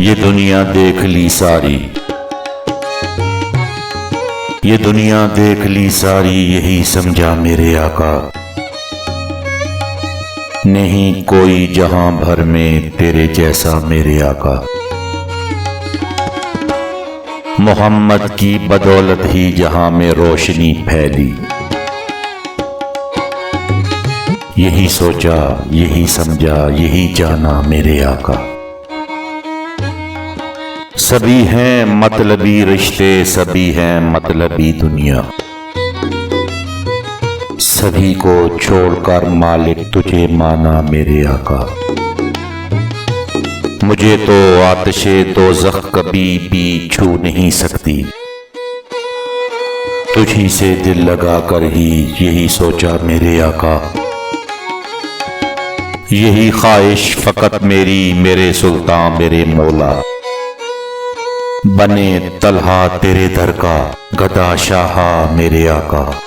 ये दुनिया देख ली सारी, ये दुनिया देख ली सारी, यही समझा मेरे आका। नहीं कोई जहां भर में तेरे जैसा मेरे आका। मोहम्मद की बदौलत ही जहां में रोशनी फैली। यही सोचा, यही समझा, यही जाना मेरे आका। सभी हैं मतलबी रिश्ते, सभी हैं मतलबी दुनिया। सभी को छोड़कर मालिक तुझे माना मेरे आका। मुझे तो आतिशे दोज़ख कभी भी छू नहीं सकती। तुझी से दिल लगा कर ही यही सोचा मेरे आका। यही ख्वाहिश फकत मेरी, मेरे सुल्तान मेरे मौला। बने तलहा तेरे दर का, गदा शाहा मेरे आका।